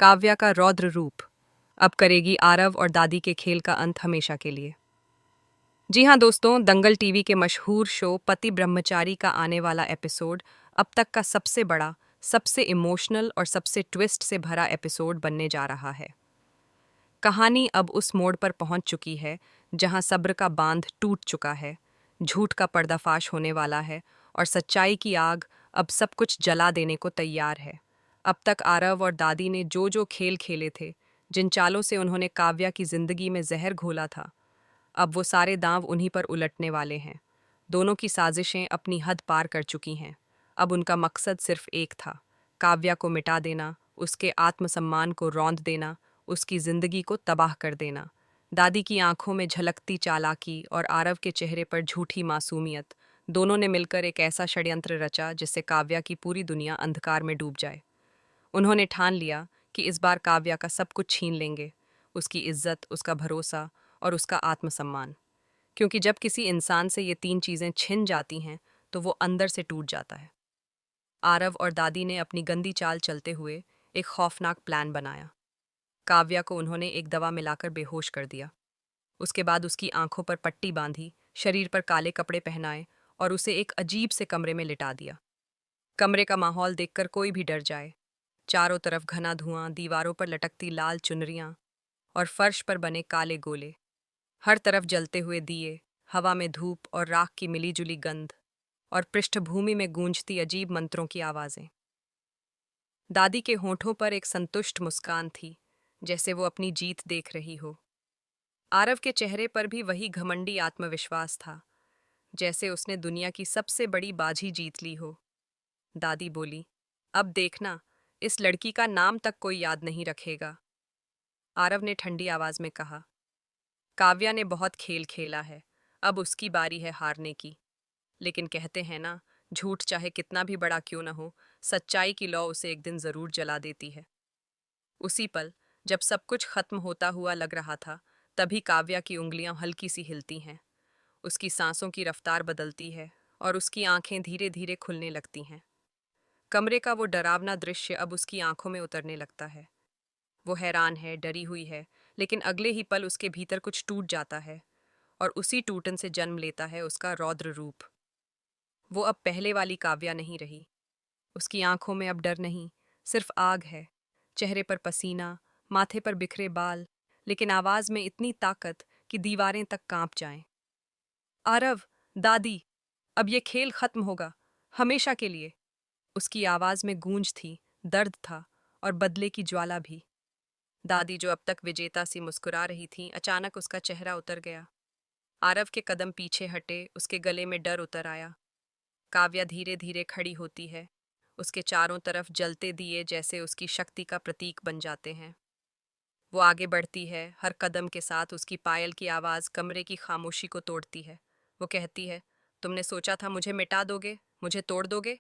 काव्या का रौद्र रूप अब करेगी आरव और दादी के खेल का अंत हमेशा के लिए। जी हाँ दोस्तों, दंगल टीवी के मशहूर शो पति ब्रह्मचारी का आने वाला एपिसोड अब तक का सबसे बड़ा, सबसे इमोशनल और सबसे ट्विस्ट से भरा एपिसोड बनने जा रहा है। कहानी अब उस मोड़ पर पहुंच चुकी है जहां सब्र का बांध टूट चुका है, झूठ का पर्दाफाश होने वाला है और सच्चाई की आग अब सब कुछ जला देने को तैयार है। अब तक आरव और दादी ने जो जो खेल खेले थे, जिन चालों से उन्होंने काव्या की जिंदगी में जहर घोला था, अब वो सारे दांव उन्हीं पर उलटने वाले हैं। दोनों की साजिशें अपनी हद पार कर चुकी हैं। अब उनका मकसद सिर्फ एक था, काव्या को मिटा देना, उसके आत्मसम्मान को रौंद देना, उसकी जिंदगी को तबाह कर देना। दादी की आंखों में झलकती चालाकी और आरव के चेहरे पर झूठी मासूमियत, दोनों ने मिलकर एक ऐसा षड्यंत्र रचा जिससे काव्या की पूरी दुनिया अंधकार में डूब जाए। उन्होंने ठान लिया कि इस बार काव्या का सब कुछ छीन लेंगे, उसकी इज्जत, उसका भरोसा और उसका आत्मसम्मान। क्योंकि जब किसी इंसान से ये तीन चीजें छिन जाती हैं तो वो अंदर से टूट जाता है। आरव और दादी ने अपनी गंदी चाल चलते हुए एक खौफनाक प्लान बनाया। काव्या को उन्होंने एक दवा मिलाकर बेहोश कर दिया। उसके बाद उसकी आंखों पर पट्टी बांधी, शरीर पर काले कपड़े पहनाए और उसे एक अजीब से कमरे में लिटा दिया। कमरे का माहौल देखकर कोई भी डर जाए। चारों तरफ घना धुआं, दीवारों पर लटकती लाल चुनरियां और फर्श पर बने काले गोले। हर तरफ जलते हुए दिए, हवा में धूप और राख की मिलीजुली गंध और पृष्ठभूमि में गूंजती अजीब मंत्रों की आवाजें। दादी के होठों पर एक संतुष्ट मुस्कान थी, जैसे वो अपनी जीत देख रही हो। आरव के चेहरे पर भी वही घमंडी आत्मविश्वास था, जैसे उसने दुनिया की सबसे बड़ी बाजी जीत ली हो। दादी बोली, अब देखना, इस लड़की का नाम तक कोई याद नहीं रखेगा। आरव ने ठंडी आवाज में कहा, काव्या ने बहुत खेल खेला है, अब उसकी बारी है हारने की। लेकिन कहते हैं ना, झूठ चाहे कितना भी बड़ा क्यों न हो, सच्चाई की लौ उसे एक दिन जरूर जला देती है। उसी पल, जब सब कुछ खत्म होता हुआ लग रहा था, तभी काव्या की उंगलियां हल्की सी हिलती हैं, उसकी सांसों की रफ्तार बदलती है और उसकी आंखें धीरे धीरे खुलने लगती हैं। कमरे का वो डरावना दृश्य अब उसकी आंखों में उतरने लगता है। वो हैरान है, डरी हुई है, लेकिन अगले ही पल उसके भीतर कुछ टूट जाता है और उसी टूटन से जन्म लेता है उसका रौद्र रूप। वो अब पहले वाली काव्या नहीं रही। उसकी आंखों में अब डर नहीं, सिर्फ आग है। चेहरे पर पसीना, माथे पर बिखरे बाल, लेकिन आवाज में इतनी ताकत कि दीवारें तक कांप जाएं। आरव, दादी, अब ये खेल खत्म होगा, हमेशा के लिए। उसकी आवाज में गूंज थी, दर्द था और बदले की ज्वाला भी। दादी, जो अब तक विजेता सी मुस्कुरा रही थी, अचानक उसका चेहरा उतर गया। आरव के कदम पीछे हटे, उसके गले में डर उतर आया। काव्या धीरे धीरे खड़ी होती है, उसके चारों तरफ जलते दिए जैसे उसकी शक्ति का प्रतीक बन जाते हैं। वो आगे बढ़ती है, हर कदम के साथ उसकी पायल की आवाज़ कमरे की खामोशी को तोड़ती है। वो कहती है, तुमने सोचा था मुझे मिटा दोगे, मुझे तोड़ दोगे,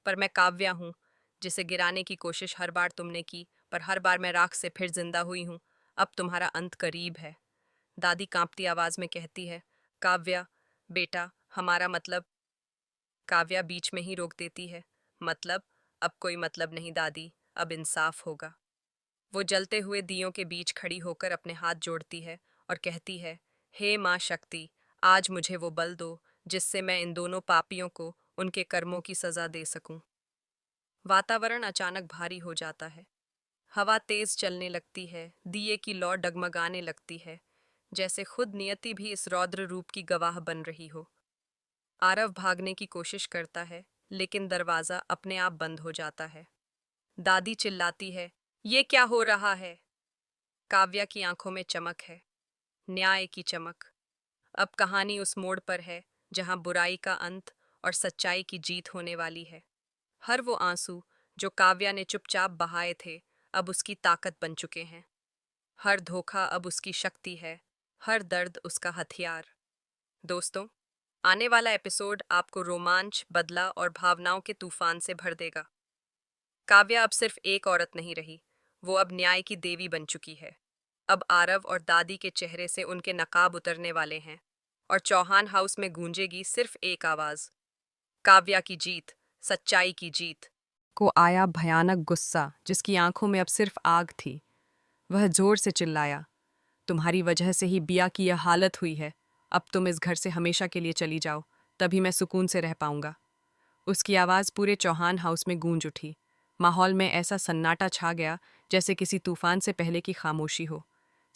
पर मैं काव्या हूँ, जिसे गिराने की कोशिश हर बार तुमने की, पर हर बार मैं राख से फिर जिंदा हुई हूँ। अब तुम्हारा अंत करीब है। दादी कांपती आवाज़ में कहती है, काव्या, बेटा, हमारा मतलब। काव्या बीच में ही रोक देती है, मतलब? अब कोई मतलब नहीं दादी, अब इंसाफ होगा। वो जलते हुए दियों के बीच खड़ी होकर अपने हाथ जोड़ती है और कहती है, हे माँ शक्ति, आज मुझे वो बल दो जिससे मैं इन दोनों पापियों को उनके कर्मों की सजा दे सकूं। वातावरण अचानक भारी हो जाता है। हवा तेज चलने लगती है, दिए की लौ डगमगाने लगती है, जैसे खुद नियति भी इस रौद्र रूप की गवाह बन रही हो। आरव भागने की कोशिश करता है, लेकिन दरवाजा अपने आप बंद हो जाता है। दादी चिल्लाती है, ये क्या हो रहा है? काव्या की आंखों में चमक है, न्याय की चमक। अब कहानी उस मोड़ पर है जहां बुराई का अंत और सच्चाई की जीत होने वाली है। हर वो आंसू जो काव्या ने चुपचाप बहाए थे, अब उसकी ताकत बन चुके हैं। हर धोखा अब उसकी शक्ति है, हर दर्द उसका हथियार। दोस्तों, आने वाला एपिसोड आपको रोमांच, बदला और भावनाओं के तूफान से भर देगा। काव्या अब सिर्फ एक औरत नहीं रही, वो अब न्याय की देवी बन चुकी है। अब आरव और दादी के चेहरे से उनके नकाब उतरने वाले हैं और चौहान हाउस में गूंजेगी सिर्फ एक आवाज, काव्या की जीत, सच्चाई की जीत। को आया भयानक गुस्सा, जिसकी आंखों में अब सिर्फ आग थी। वह जोर से चिल्लाया, तुम्हारी वजह से ही बिया की यह हालत हुई है। अब तुम इस घर से हमेशा के लिए चली जाओ, तभी मैं सुकून से रह पाऊंगा। उसकी आवाज़ पूरे चौहान हाउस में गूंज उठी। माहौल में ऐसा सन्नाटा छा गया जैसे किसी तूफान से पहले की खामोशी हो।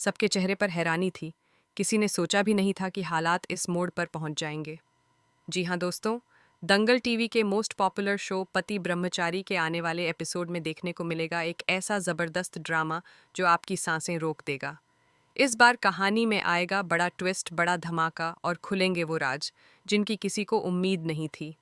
सबके चेहरे पर हैरानी थी। किसी ने सोचा भी नहीं था कि हालात इस मोड़ पर पहुंच जाएंगे। जी हाँ दोस्तों, दंगल टीवी के मोस्ट पॉपुलर शो पति ब्रह्मचारी के आने वाले एपिसोड में देखने को मिलेगा एक ऐसा ज़बरदस्त ड्रामा जो आपकी सांसें रोक देगा। इस बार कहानी में आएगा बड़ा ट्विस्ट, बड़ा धमाका और खुलेंगे वो राज जिनकी किसी को उम्मीद नहीं थी।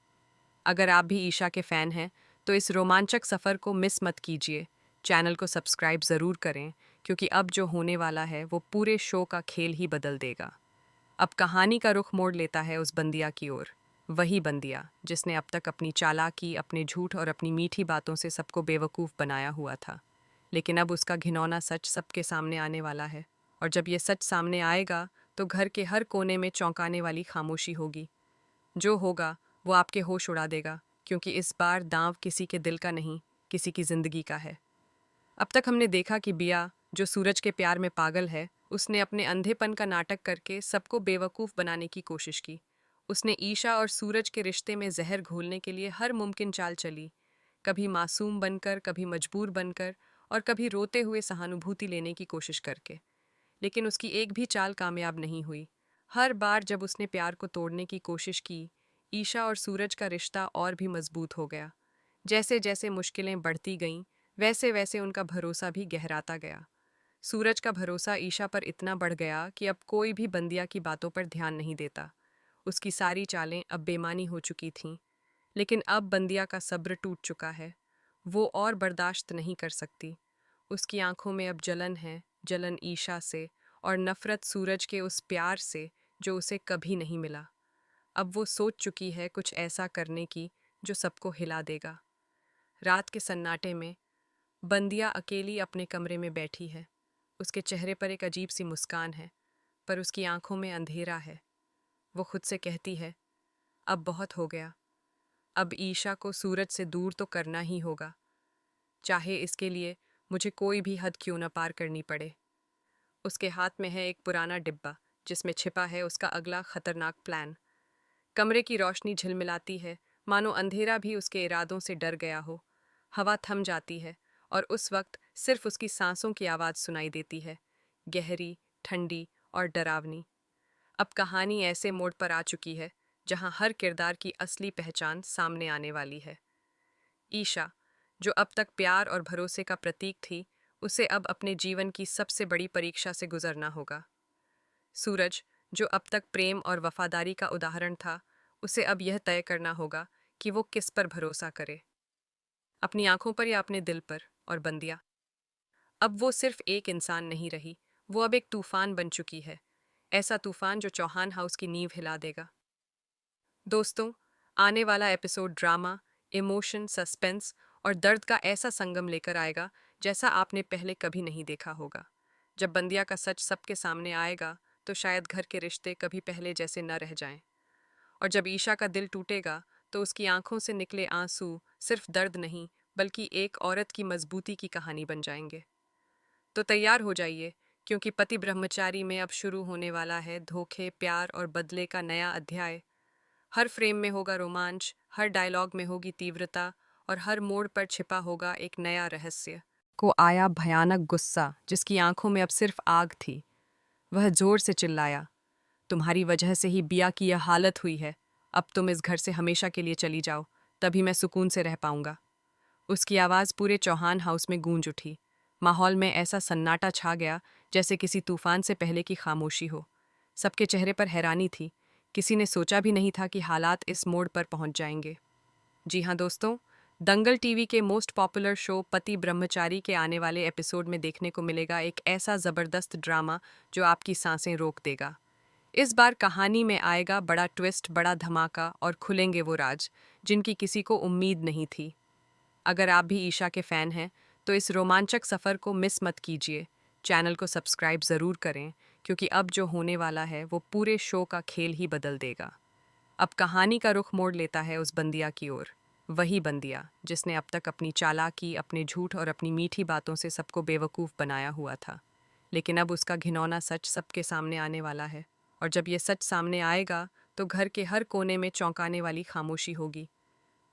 अगर आप भी ईशा के फ़ैन हैं तो इस रोमांचक सफ़र को मिस मत कीजिए। चैनल को सब्सक्राइब ज़रूर करें, क्योंकि अब जो होने वाला है वो पूरे शो का खेल ही बदल देगा। अब कहानी का रुख मोड़ लेता है उस बंदिया की ओर। वही बंदिया जिसने अब तक अपनी चालाकी, अपने झूठ और अपनी मीठी बातों से सबको बेवकूफ़ बनाया हुआ था। लेकिन अब उसका घिनौना सच सबके सामने आने वाला है, और जब ये सच सामने आएगा तो घर के हर कोने में चौंकाने वाली खामोशी होगी। जो होगा वो आपके होश उड़ा देगा, क्योंकि इस बार दांव किसी के दिल का नहीं, किसी की जिंदगी का है। अब तक हमने देखा कि बिया, जो सूरज के प्यार में पागल है, उसने अपने अंधेपन का नाटक करके सबको बेवकूफ़ बनाने की कोशिश की। उसने ईशा और सूरज के रिश्ते में जहर घोलने के लिए हर मुमकिन चाल चली, कभी मासूम बनकर, कभी मजबूर बनकर, और कभी रोते हुए सहानुभूति लेने की कोशिश करके। लेकिन उसकी एक भी चाल कामयाब नहीं हुई। हर बार जब उसने प्यार को तोड़ने की कोशिश की, ईशा और सूरज का रिश्ता और भी मजबूत हो गया। जैसे जैसे मुश्किलें बढ़ती गईं, वैसे वैसे उनका भरोसा भी गहराता गया। सूरज का भरोसा ईशा पर इतना बढ़ गया कि अब कोई भी बंदिया की बातों पर ध्यान नहीं देता। उसकी सारी चालें अब बेमानी हो चुकी थीं। लेकिन अब बंदिया का सब्र टूट चुका है। वो और बर्दाश्त नहीं कर सकती। उसकी आंखों में अब जलन है, जलन ईशा से, और नफरत सूरज के उस प्यार से जो उसे कभी नहीं मिला। अब वो सोच चुकी है कुछ ऐसा करने की जो सबको हिला देगा। रात के सन्नाटे में बंदिया अकेली अपने कमरे में बैठी है। उसके चेहरे पर एक अजीब सी मुस्कान है, पर उसकी आंखों में अंधेरा है। वो खुद से कहती है, अब बहुत हो गया। अब ईशा को सूरज से दूर तो करना ही होगा, चाहे इसके लिए मुझे कोई भी हद क्यों न पार करनी पड़े। उसके हाथ में है एक पुराना डिब्बा, जिसमें छिपा है उसका अगला खतरनाक प्लान। कमरे की रोशनी झिलमिलाती है, मानो अंधेरा भी उसके इरादों से डर गया हो। हवा थम जाती है, और उस वक्त सिर्फ उसकी सांसों की आवाज़ सुनाई देती है, गहरी, ठंडी और डरावनी। अब कहानी ऐसे मोड़ पर आ चुकी है जहां हर किरदार की असली पहचान सामने आने वाली है। ईशा, जो अब तक प्यार और भरोसे का प्रतीक थी, उसे अब अपने जीवन की सबसे बड़ी परीक्षा से गुजरना होगा। सूरज, जो अब तक प्रेम और वफादारी का उदाहरण था, उसे अब यह तय करना होगा कि वो किस पर भरोसा करे, अपनी आंखों पर या अपने दिल पर। और बंदिया, अब वो सिर्फ एक इंसान नहीं रही, वो अब एक तूफान बन चुकी है। ऐसा तूफान जो चौहान हाउस की नींव हिला देगा। दोस्तों, आने वाला एपिसोड ड्रामा, इमोशन, सस्पेंस और दर्द का ऐसा संगम लेकर आएगा जैसा आपने पहले कभी नहीं देखा होगा। जब बंदिया का सच सबके सामने आएगा तो शायद घर के रिश्ते कभी पहले जैसे न रह जाएं। और जब ईशा का दिल टूटेगा तो उसकी आंखों से निकले आंसू सिर्फ दर्द नहीं, बल्कि एक औरत की मजबूती की कहानी बन जाएंगे। तो तैयार हो जाइए, क्योंकि पति ब्रह्मचारी में अब शुरू होने वाला है धोखे, प्यार और बदले का नया अध्याय। हर फ्रेम में होगा रोमांच, हर डायलॉग में होगी तीव्रता, और हर मोड़ पर छिपा होगा एक नया रहस्य। को आया भयानक गुस्सा, जिसकी आंखों में अब सिर्फ आग थी। वह जोर से चिल्लाया, तुम्हारी वजह से ही बिया की यह हालत हुई है। अब तुम इस घर से हमेशा के लिए चली जाओ, तभी मैं सुकून से रह पाऊंगा। उसकी आवाज़ पूरे चौहान हाउस में गूंज उठी। माहौल में ऐसा सन्नाटा छा गया जैसे किसी तूफान से पहले की खामोशी हो। सबके चेहरे पर हैरानी थी। किसी ने सोचा भी नहीं था कि हालात इस मोड़ पर पहुंच जाएंगे। जी हाँ दोस्तों, दंगल टीवी के मोस्ट पॉपुलर शो पति ब्रह्मचारी के आने वाले एपिसोड में देखने को मिलेगा एक ऐसा ज़बरदस्त ड्रामा जो आपकी सांसें रोक देगा। इस बार कहानी में आएगा बड़ा ट्विस्ट, बड़ा धमाका और खुलेंगे वो राज जिनकी किसी को उम्मीद नहीं थी। अगर आप भी ईशा के फ़ैन हैं तो इस रोमांचक सफ़र को मिस मत कीजिए। चैनल को सब्सक्राइब ज़रूर करें, क्योंकि अब जो होने वाला है वो पूरे शो का खेल ही बदल देगा। अब कहानी का रुख मोड़ लेता है उस बंदिया की ओर। वही बंदिया जिसने अब तक अपनी चालाकी, अपने झूठ और अपनी मीठी बातों से सबको बेवकूफ़ बनाया हुआ था। लेकिन अब उसका घिनौना सच सबके सामने आने वाला है, और जब ये सच सामने आएगा तो घर के हर कोने में चौंकाने वाली खामोशी होगी।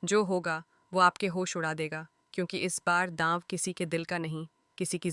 जो होगा वो आपके होश उड़ा देगा, क्योंकि इस बार दांव किसी के दिल का नहीं, किसी की